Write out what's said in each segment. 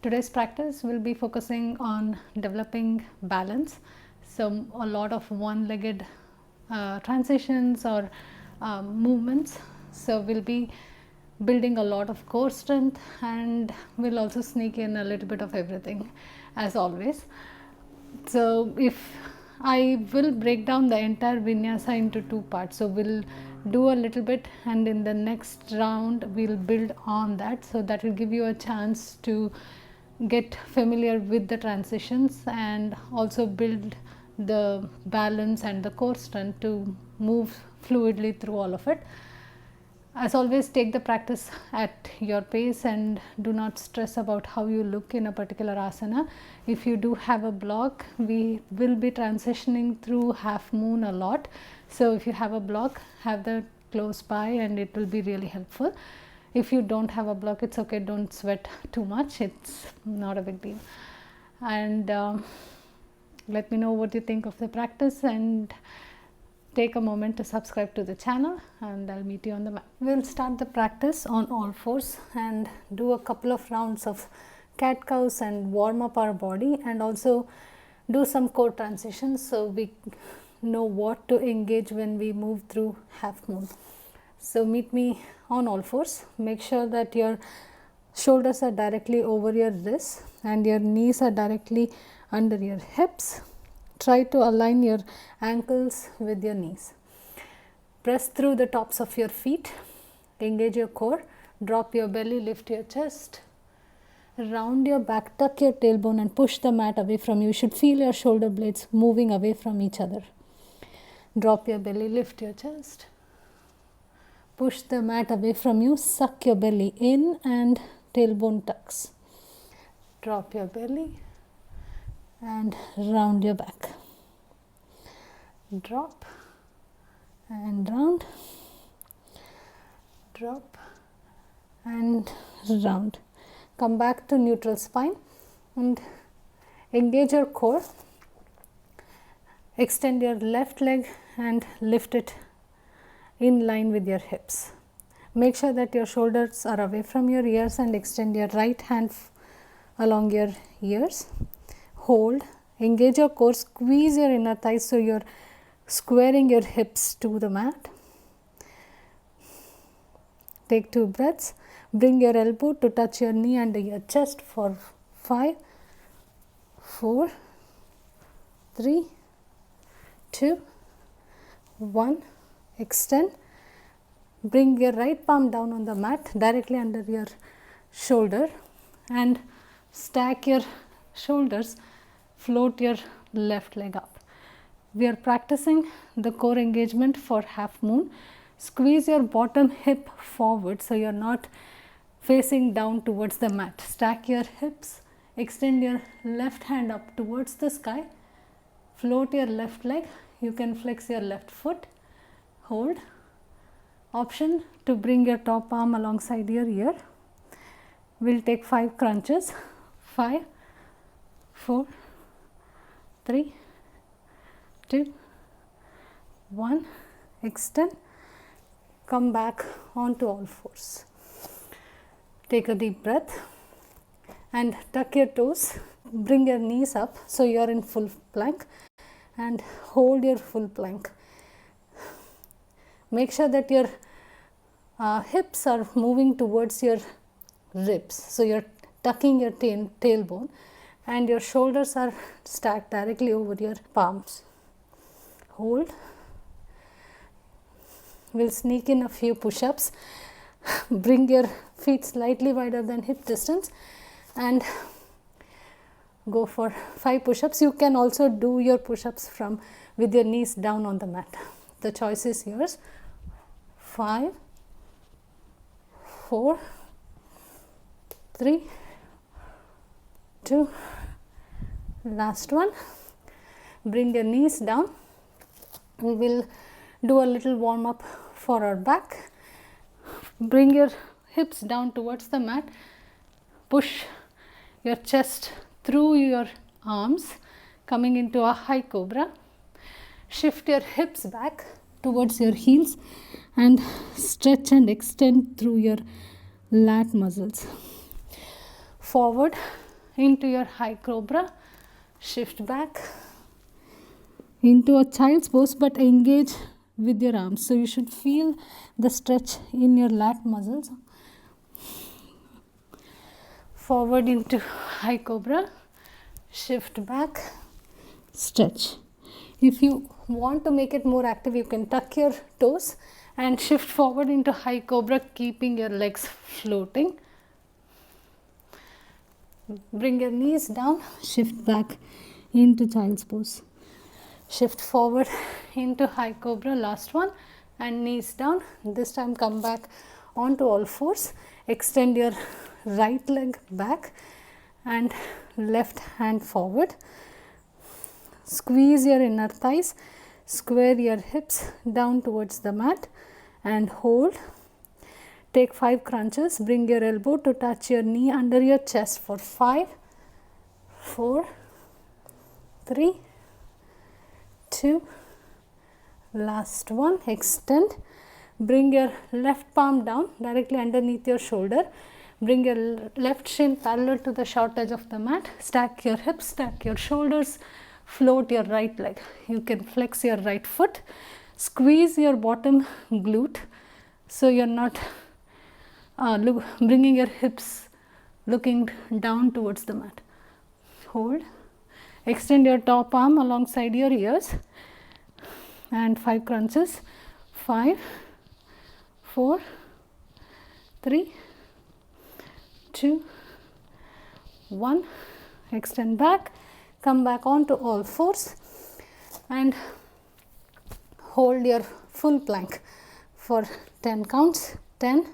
Today's practice will be focusing on developing balance. So a lot of one-legged transitions or movements. So we'll be building a lot of core strength, and we'll also sneak in a little bit of everything as always. So if I will break down the entire vinyasa into two parts, so we'll do a little bit and in the next round we'll build on that, so that will give you a chance to get familiar with the transitions and also build the balance and the core strength to move fluidly through all of it. As always, take the practice at your pace and do not stress about how you look in a particular asana. If you do have a block, we will be transitioning through half moon a lot. So if you have a block, have that close by and it will be really helpful. If you don't have a block, it's okay, don't sweat too much, it's not a big deal. And let me know what you think of the practice, and take a moment to subscribe to the channel, and I'll meet you on the mat. We'll start the practice on all fours and do a couple of rounds of cat cows and warm up our body, and also do some core transitions so we know what to engage when we move through half moon. So meet me on all fours. Make sure that your shoulders are directly over your wrists and your knees are directly under your hips. Try to align your ankles with your knees. Press through the tops of your feet. Engage your core. Drop your belly, lift your chest. Round your back, tuck your tailbone and push the mat away from you. You should feel your shoulder blades moving away from each other. Drop your belly, lift your chest. Push the mat away from you. Suck your belly in and tailbone tucks. Drop your belly and round your back. Drop and round, drop and round. Come back to neutral spine and engage your core. Extend your left leg and lift it in line with your hips. Make sure that your shoulders are away from your ears and extend your right hand along your ears. Hold, engage your core, squeeze your inner thighs so you're squaring your hips to the mat. Take 2 breaths. Bring your elbow to touch your knee under your chest for 5, 4, 3, 2, 1. Extend. Bring your right palm down on the mat directly under your shoulder and stack your shoulders. Float your left leg up. We are practicing the core engagement for half moon. Squeeze your bottom hip forward so you are not facing down towards the mat. Stack your hips. Extend your left hand up towards the sky. Float your left leg. You can flex your left foot. Hold. Option to bring your top arm alongside your ear. We'll take 5 crunches. 5, 4, 3, 2, 1. Extend. Come back onto all fours. Take a deep breath and tuck your toes. Bring your knees up so you are in full plank and hold your full plank. Make sure that your hips are moving towards your ribs. So you are tucking your tailbone and your shoulders are stacked directly over your palms. Hold. We'll sneak in a few push-ups. Bring your feet slightly wider than hip distance and go for 5 push-ups. You can also do your push-ups from with your knees down on the mat. The choice is yours. 5, 4, 3, 2, last one. Bring your knees down. We will do a little warm up for our back. Bring your hips down towards the mat. Push your chest through your arms, coming into a high cobra. Shift your hips back towards your heels and stretch and extend through your lat muscles. Forward, into your high cobra, shift back into a child's pose, but engage with your arms. So you should feel the stretch in your lat muscles. Forward into high cobra, shift back, stretch. If you want to make it more active, you can tuck your toes and shift forward into high cobra, keeping your legs floating. Bring your knees down, shift back into child's pose. Shift forward into high cobra, last one, and knees down. This time come back onto all fours. Extend your right leg back and left hand forward. Squeeze your inner thighs, square your hips down towards the mat and hold. Take 5 crunches. Bring your elbow to touch your knee under your chest for 5, 4, 3, 2, last one. Extend. Bring your left palm down directly underneath your shoulder. Bring your left shin parallel to the short edge of the mat. Stack your hips, stack your shoulders, float your right leg. You can flex your right foot. Squeeze your bottom glute so you're not bringing your hips looking down towards the mat. Hold. Extend your top arm alongside your ears and 5 crunches. 5, 4, 3, 2, 1. Extend back. Come back onto all fours and hold your full plank for 10 counts. 10,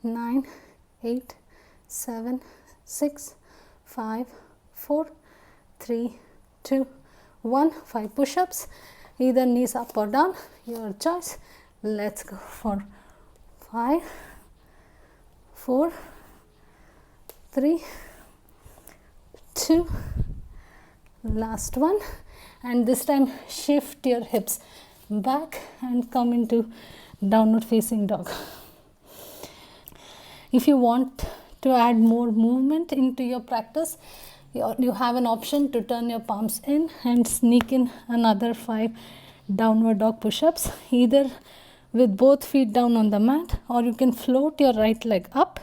9, 8, 7, 6, 5, 4, 3, 2, 1. 5 push-ups, either knees up or down, your choice. Let's go for 5, 4, 3, 2, last one. And this time shift your hips back and come into downward facing dog. If you want to add more movement into your practice, you have an option to turn your palms in and sneak in another 5 downward dog push-ups, either with both feet down on the mat, or you can float your right leg up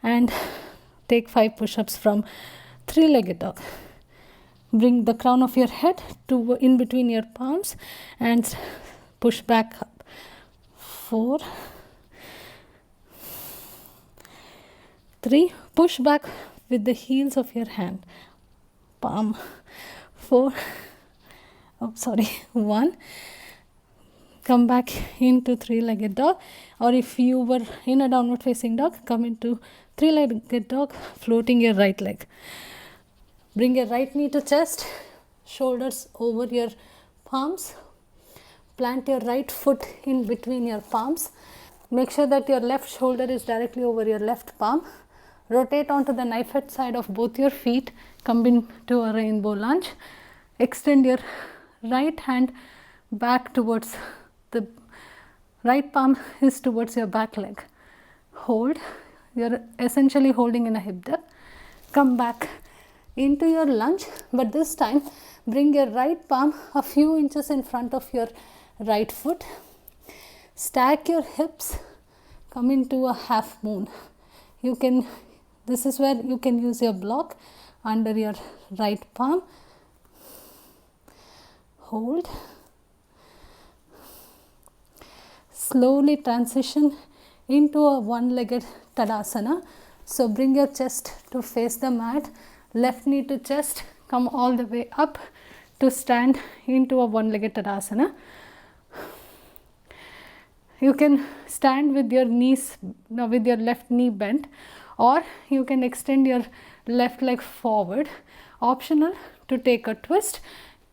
and take 5 push-ups from 3-legged dog. Bring the crown of your head to in between your palms and push back up. 4, 3, push back with the heels of your hand, palm. 4, 1, come back into 3-legged dog, or if you were in a downward facing dog, come into 3-legged dog, floating your right leg. Bring your right knee to chest, shoulders over your palms. Plant your right foot in between your palms. Make sure that your left shoulder is directly over your left palm. Rotate onto the knife head side of both your feet. Come into a rainbow lunge. Extend your right hand back towards the right palm is towards your back leg. Hold. You're essentially holding in a hip dip. Come back into your lunge, but this time bring your right palm a few inches in front of your right foot. Stack your hips. Come into a half moon. This is where you can use your block under your right palm. Hold. Slowly transition into a one-legged Tadasana. So bring your chest to face the mat, left knee to chest, come all the way up to stand into a one-legged Tadasana. You can stand with your knees, with your left knee bent, or you can extend your left leg forward. Optional to take a twist.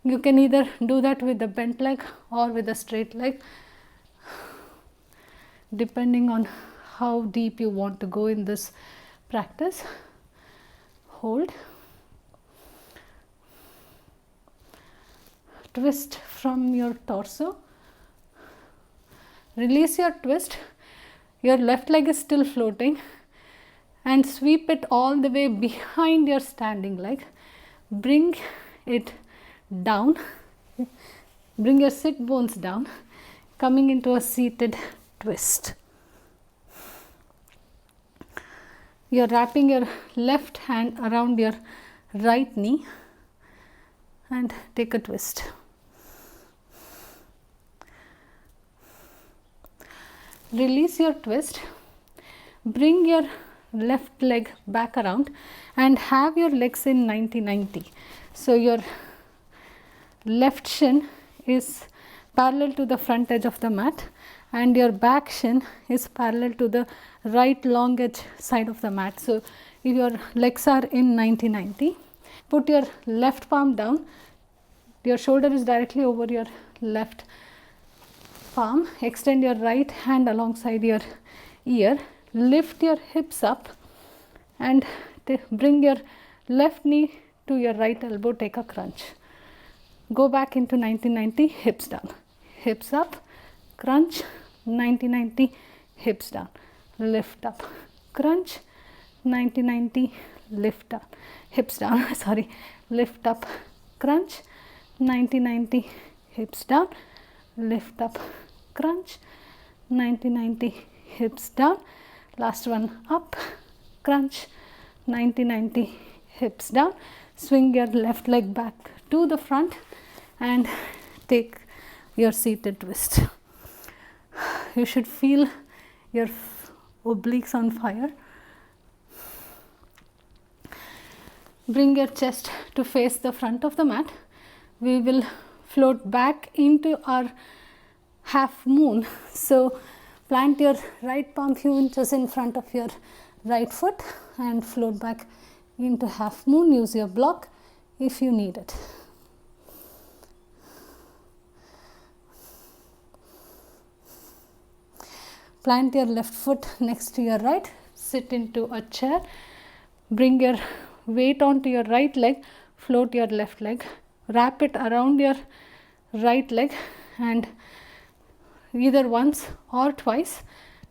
You can either do that with a bent leg or with a straight leg, depending on how deep you want to go in this practice. Hold. Twist from your torso. Release your twist. Your left leg is still floating. and sweep it all the way behind your standing leg. Bring it down, bring your sit bones down, coming into a seated twist. You're wrapping your left hand around your right knee and take a twist. Release your twist, bring your left leg back around and have your legs in 90-90. So your left shin is parallel to the front edge of the mat and your back shin is parallel to the right long edge side of the mat. So if your legs are in 90-90, put your left palm down, your shoulder is directly over your left palm, extend your right hand alongside your ear, lift your hips up and bring your left knee to your right elbow, take a crunch. Go back into 90-90, hips down, hips up, crunch, 90-90, hips down, lift up, crunch, 90-90, lift down, hips down, sorry, lift up, crunch, 90-90, hips down, lift up, crunch, 90-90, hips down, last one up, crunch, 90-90, hips down, swing your left leg back to the front and take your seated twist. You should feel your obliques on fire. Bring your chest to face the front of the mat. We will float back into our half moon. So plant your right palm few inches in front of your right foot and float back into half moon. Use your block if you need it. Plant your left foot next to your right, sit into a chair, bring your weight onto your right leg, float your left leg, wrap it around your right leg and either once or twice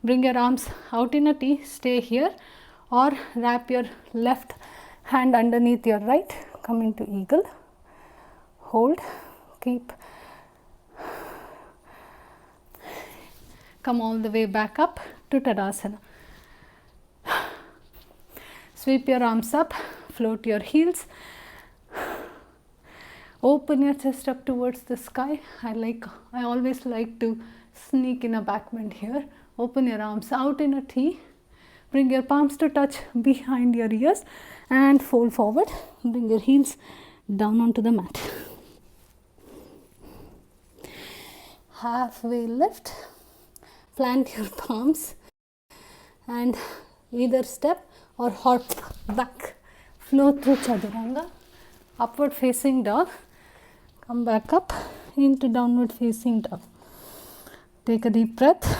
bring your arms out in a T, stay here, or wrap your left hand underneath your right, come into eagle, hold, keep, come all the way back up to Tadasana. Sweep your arms up, float your heels, open your chest up towards the sky. I always like to sneak in a back bend here. Open your arms out in a T, bring your palms to touch behind your ears and fold forward. Bring your heels down onto the mat. Halfway lift, plant your palms and either step or hop back. Flow through Chaturanga, upward facing dog, come back up into downward facing dog. Take a deep breath,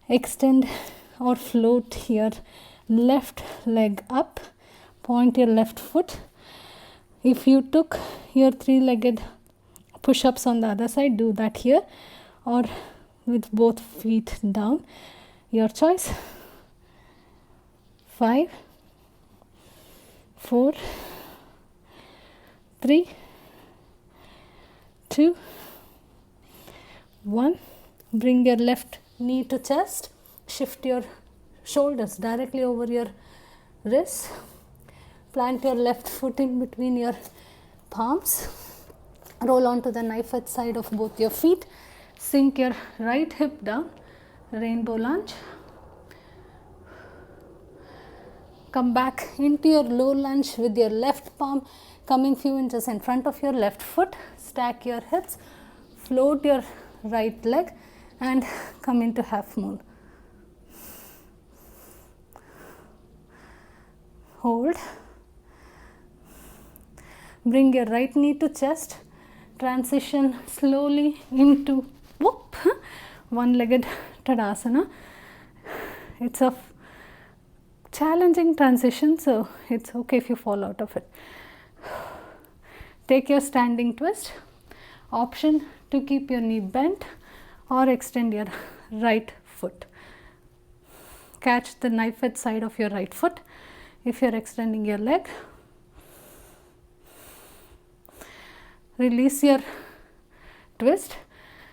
extend or float your left leg up, point your left foot. If you took your three-legged push-ups on the other side, do that here or with both feet down, your choice. 5, 4, 3, 2, 1. Bring your left knee to chest, shift your shoulders directly over your wrists, plant your left foot in between your palms, roll onto the knife edge side of both your feet, sink your right hip down, rainbow lunge, come back into your low lunge with your left palm coming few inches in front of your left foot, stack your hips, float your right leg and come into half moon. Hold, bring your right knee to chest, transition slowly into whoop, one-legged Tadasana. It's a challenging transition, so it's okay if you fall out of it. Take your standing twist, option to keep your knee bent or extend your right foot. catch the knife edge side of your right foot. If you're extending your leg, release your twist,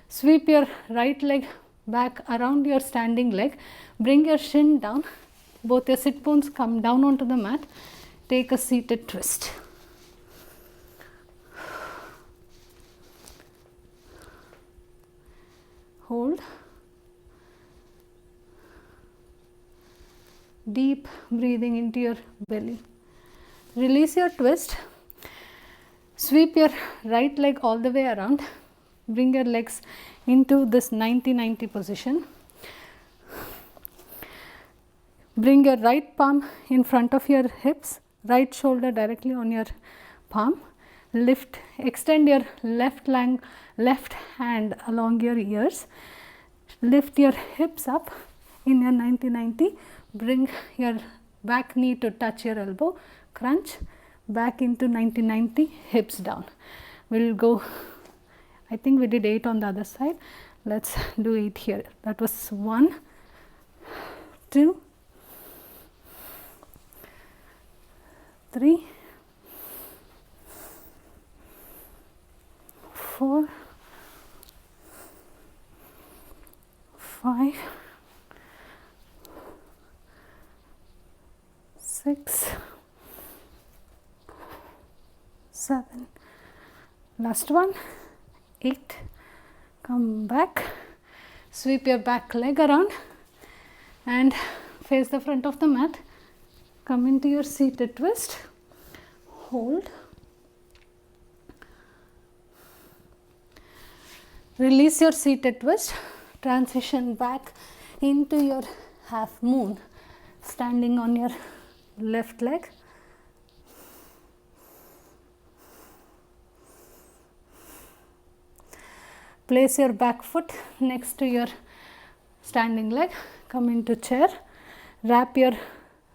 sweep your right leg back around your standing leg, bring your shin down, both your sit bones come down onto the mat, take a seated twist. Hold. Deep breathing into your belly. Release your twist. Sweep your right leg all the way around. Bring your legs into this 90-90 position. Bring your right palm in front of your hips, right shoulder directly on your palm. Lift, extend your left hand along your ears. Lift your hips up in your 90-90. Bring your back knee to touch your elbow. Crunch back into 90-90, hips down. We'll go, I think we did 8 on the other side. Let's do 8 here. That was 1, 2, 3, 4, 5, 6, 7, last one, 8. Come back, sweep your back leg around and face the front of the mat. Come into your seated twist, hold, release your seated twist, transition back into your half moon, standing on your left leg. Place your back foot next to your standing leg, come into chair, wrap your,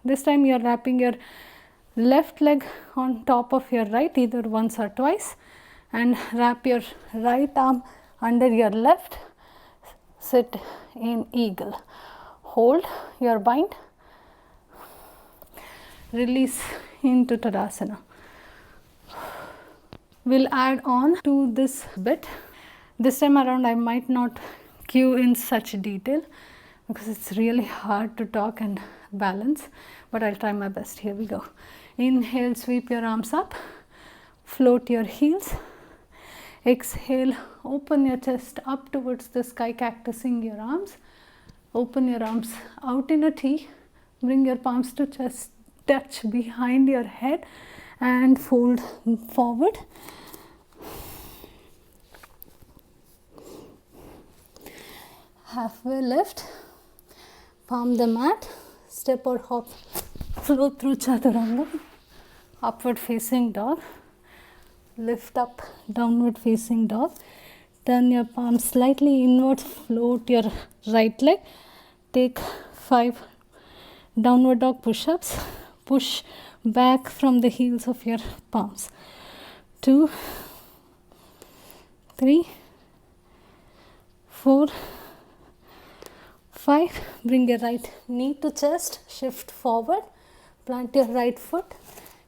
this time you are wrapping your left leg on top of your right, either once or twice, and wrap your right arm under your left, sit in eagle. Hold your bind, release into Tadasana. We'll add on to this bit. This time around I might not cue in such detail because it's really hard to talk and balance, but I'll try my best. Here we go. Inhale, sweep your arms up, float your heels. Exhale, open your chest up towards the sky, cactusing your arms. Open your arms out in a T. Bring your palms to chest touch behind your head and fold forward. Halfway lift, palm the mat, step or hop, flow through chaturanga, upward facing dog, lift up, downward facing dog, turn your palms slightly inwards, float your right leg, take 5 downward dog push-ups, push back from the heels of your palms, 2, 3, 4, 5, bring your right knee to chest, shift forward, plant your right foot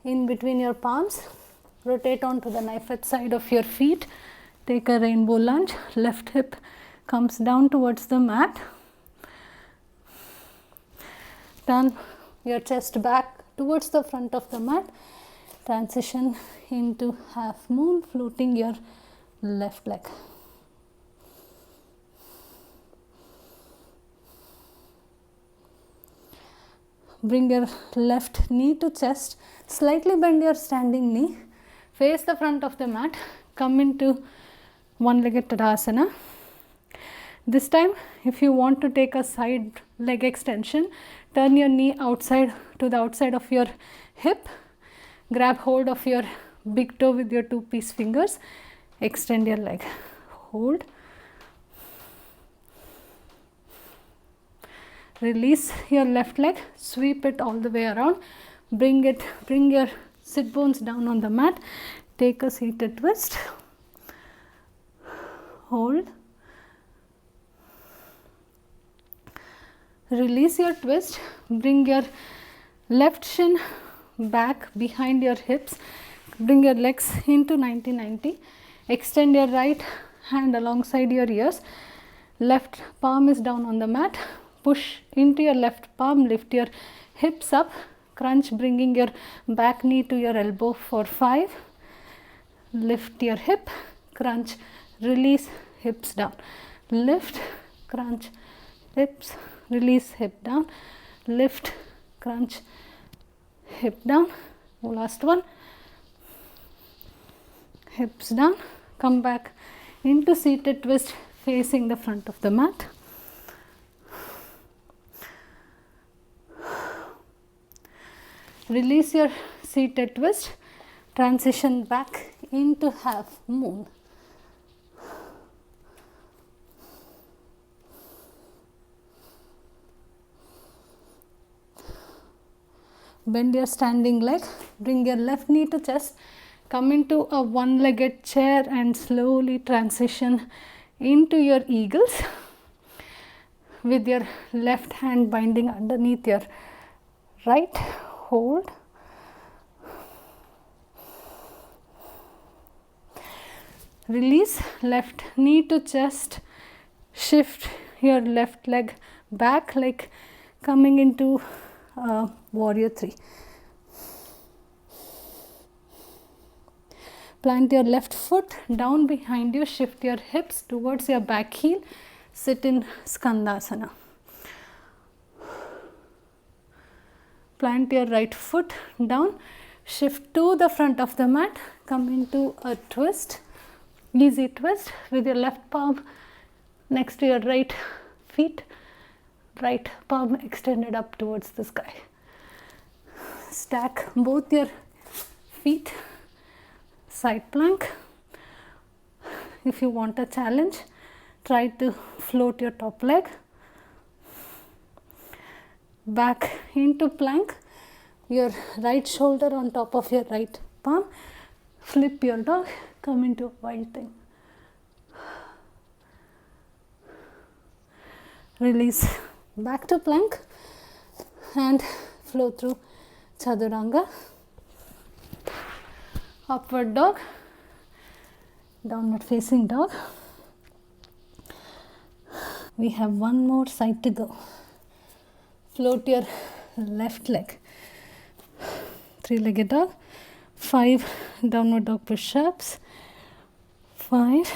in between your palms, rotate onto the knife edge side of your feet, take a rainbow lunge, left hip comes down towards the mat, turn your chest back towards the front of the mat, transition into half moon, floating your left leg. Bring your left knee to chest, slightly bend your standing knee, face the front of the mat, come into one-legged Tadasana. This time, if you want to take a side leg extension, turn your knee outside to the outside of your hip, grab hold of your big toe with your 2-piece fingers, extend your leg, hold. Release your left leg, sweep it all the way around, bring your sit bones down on the mat, take a seated twist, hold, Release your twist. Bring your left shin back behind your hips. Bring your legs into 90-90. Extend your right hand alongside your ears. Left palm is down on the mat. Push into your left palm. Lift your hips up. Crunch, bringing your back knee to your elbow for 5. Lift your hip. Crunch, release, hips down. Lift, crunch, hips, release, hip down. Lift, crunch, hip down. Last one. Hips down. Come back into seated twist facing the front of the mat. Release your seated twist. Transition back into half moon. Bend your standing leg. Bring your left knee to chest. Come into a one-legged chair and slowly transition into your eagles with your left hand binding underneath your right. Hold. Release, left knee to chest. Shift your left leg back like coming into warrior 3. Plant your left foot down behind you. Shift your hips towards your back heel. Sit in Skandasana. Plant your right foot down. Shift to the front of the mat. Come into a twist. Easy twist with your left palm next to your right feet. Right palm extended up towards the sky. Stack both your feet. Side plank. If you want a challenge, try to float your top leg. Back into plank. Your right shoulder on top of your right palm. Flip your dog. Come into wild thing. Release back to plank and flow through Chaturanga. Upward dog, downward facing dog. We have one more side to go. Float your left leg. 3-legged dog. 5 downward dog push-ups. 5,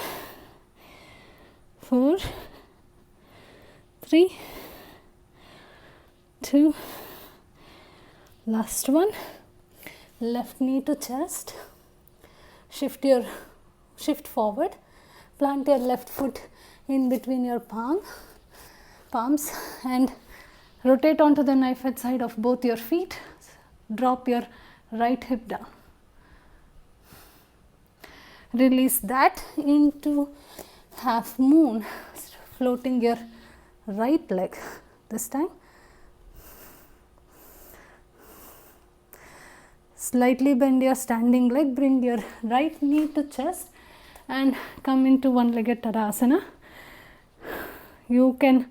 4, 3, 2, last one. Left knee to chest. Shift forward. Plant your left foot in between your palms and rotate onto the knife edge side of both your feet. Drop your right hip down. Release that into half moon, floating your right leg this time. Slightly bend your standing leg, bring your right knee to chest and come into one-legged Tadasana. You can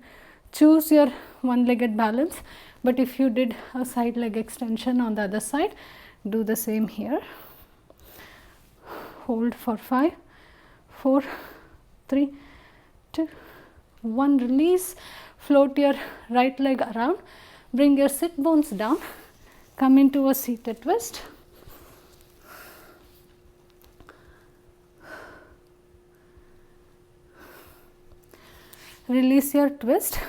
choose your one-legged balance, but if you did a side leg extension on the other side, do the same here. Hold for 5, 4, 3, 2, 1. Release. Float your right leg around. Bring your sit bones down. Come into a seated twist. Release your twist.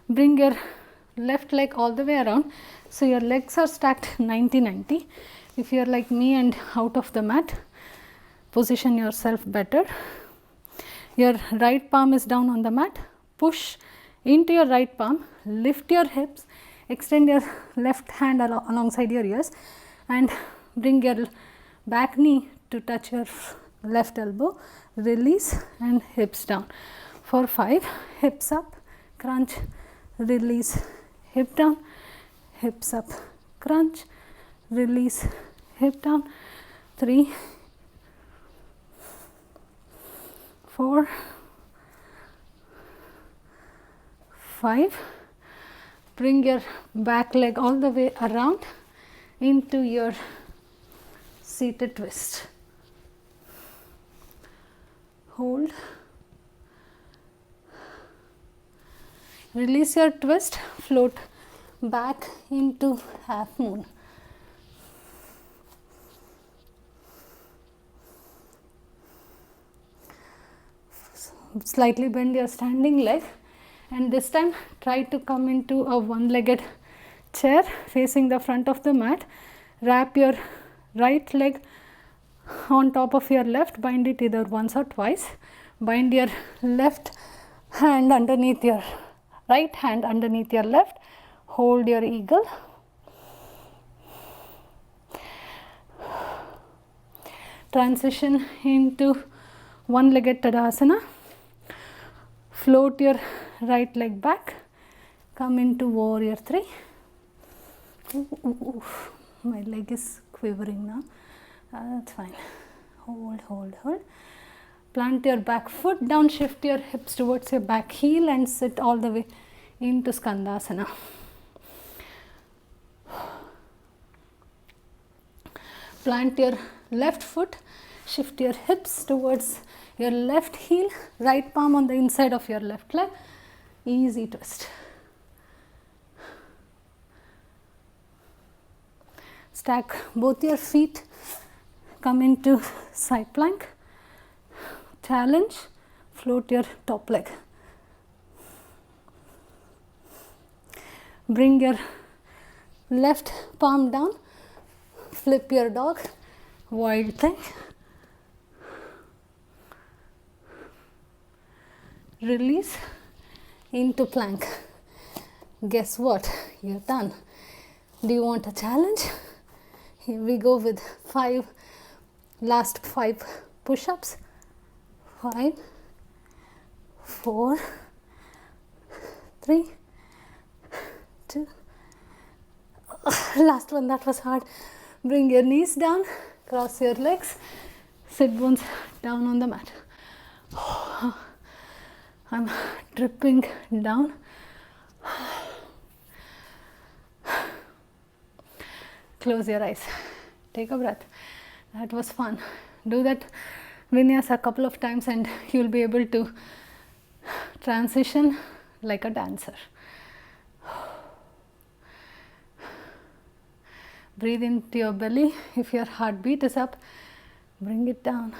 Bring your left leg all the way around. So your legs are stacked 90-90. If you are like me and out of the mat, position yourself better. Your right palm is down on the mat. Push into your right palm. Lift your hips. Extend your left hand alongside your ears and bring your back knee to touch your left elbow. Release and hips down. For 5, hips up, crunch, release, hip down, hips up, crunch, release, hip down. 3, 4, 5. Bring your back leg all the way around into your seated twist. Hold. Release your twist, float back into half moon. Slightly bend your standing leg, and this time try to come into a one-legged chair facing the front of the mat. Wrap your right leg on top of your left, bind it either once or twice. Bind your left hand underneath your right hand underneath your left. Hold your eagle. Transition into one-legged Tadasana. Float your right leg back. Come into warrior 3. My leg is quivering now. That's fine. Hold, hold, hold. Plant your back foot down, shift your hips towards your back heel and sit all the way into Skandasana. Plant your left foot, shift your hips towards your left heel, right palm on the inside of your left leg. Easy twist. Stack both your feet, come into side plank. Challenge, float your top leg. Bring your left palm down, flip your dog, wild thing. Release into plank. Guess what? You're done. Do you want a challenge? Here we go with last 5 push-ups. 5, 4, 3, 2. Last one, that was hard. Bring your knees down, cross your legs, sit bones down on the mat. I'm dripping down. Close your eyes. Take a breath. That was fun. Do that vinyasa a couple of times and you'll be able to transition like a dancer. Breathe into your belly. If your heartbeat is up, bring it down.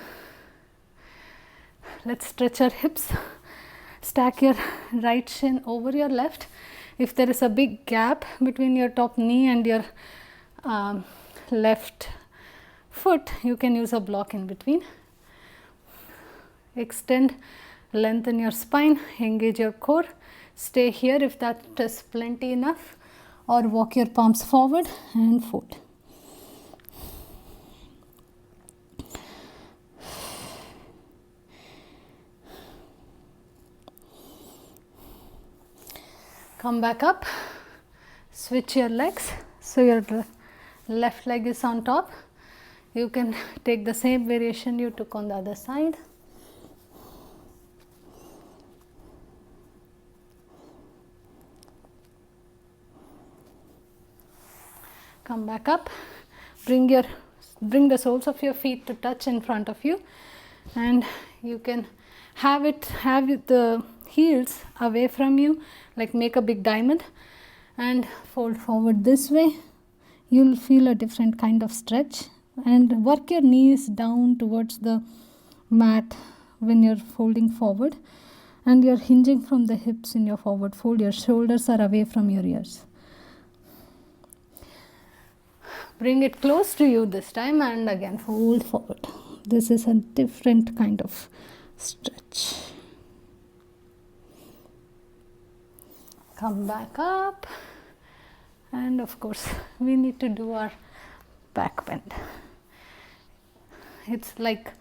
Let's stretch our hips. Stack your right shin over your left. If there is a big gap between your top knee and your left foot, you can use a block in between. Extend, lengthen your spine, engage your core. Stay here if that is plenty enough, or walk your palms forward and fold. Come back up, switch your legs. So your left leg is on top. You can take the same variation you took on the other side. Come back up, bring the soles of your feet to touch in front of you, and you can have the heels away from you, like make a big diamond and fold forward this way. You'll feel a different kind of stretch, and work your knees down towards the mat when you're folding forward, and you're hinging from the hips in your forward fold. Your shoulders are away from your ears. Bring it close to you this time and again fold forward. This is a different kind of stretch. Come back up, and of course we need to do our back bend. It's like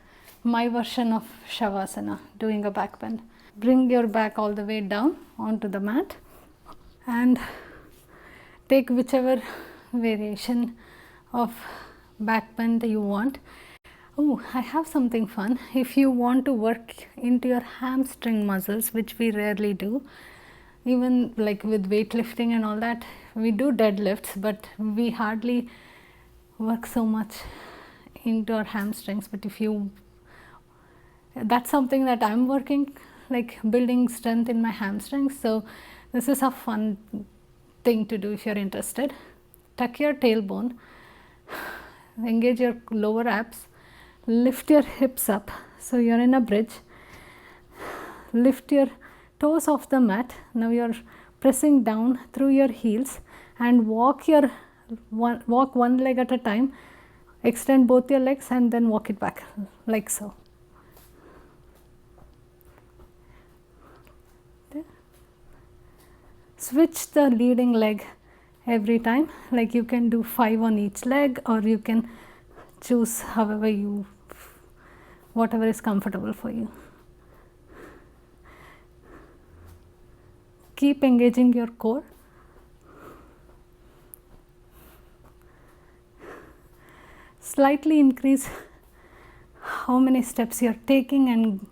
my version of Shavasana, doing a back bend. Bring your back all the way down onto the mat and take whichever variation of back bend you want. Oh, I have something fun. If you want to work into your hamstring muscles, which we rarely do, even like with weightlifting and all that, we do deadlifts, but we hardly work so much into our hamstrings. But if you, that's something that I'm working, like building strength in my hamstrings. So this is a fun thing to do if you're interested. Tuck your tailbone, engage your lower abs, lift your hips up so you're in a bridge, lift your toes off the mat. Now you're pressing down through your heels and walk one leg at a time. Extend both your legs and then walk it back like so. Switch the leading leg every time, like you can do 5 on each leg, or you can choose whatever is comfortable for you. Keep engaging your core. Slightly increase how many steps you're taking and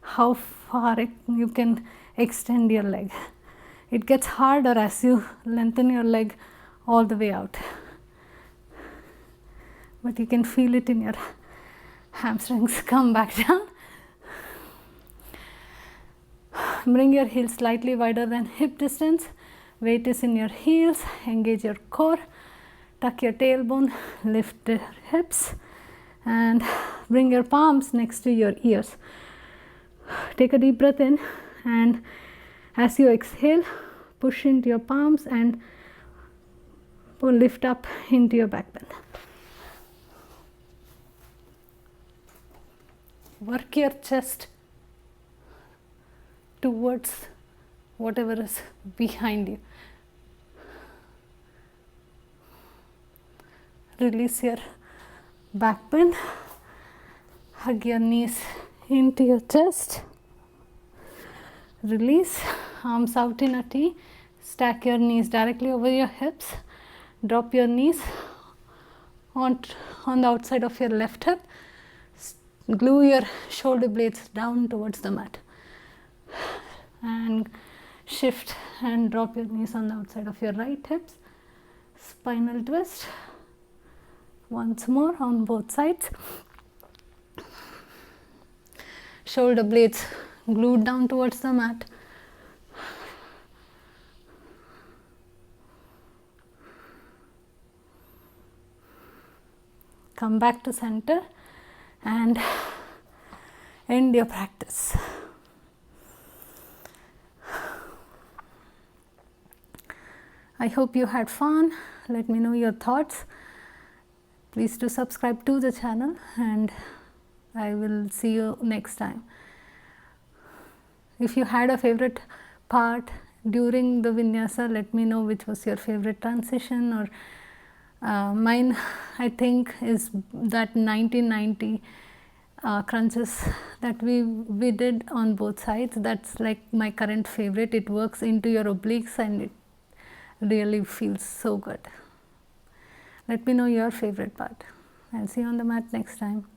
how far you can extend your leg. It gets harder as you lengthen your leg all the way out, but you can feel it in your hamstrings come back down. Bring your heels slightly wider than hip distance. Weight is in your heels. Engage your core. Tuck your tailbone. Lift the hips and bring your palms next to your ears. Take a deep breath in, and as you exhale, push into your palms and lift up into your back bend. Work your chest towards whatever is behind you. Release your back bend. Hug your knees into your chest. Release, arms out in a T. Stack your knees directly over your hips. Drop your knees on the outside of your left hip. Glue your shoulder blades down towards the mat. And shift and drop your knees on the outside of your right hips. Spinal twist. Once more on both sides. Shoulder blades glued down towards the mat. Come back to center and end your practice. I hope you had fun. Let me know your thoughts. Please do subscribe to the channel, and I will see you next time. If you had a favorite part during the vinyasa, let me know which was your favorite transition, or mine I think is that 1990 crunches that we did on both sides. That's like my current favorite. It works into your obliques and it really feels so good. Let me know your favorite part. I'll see you on the mat next time.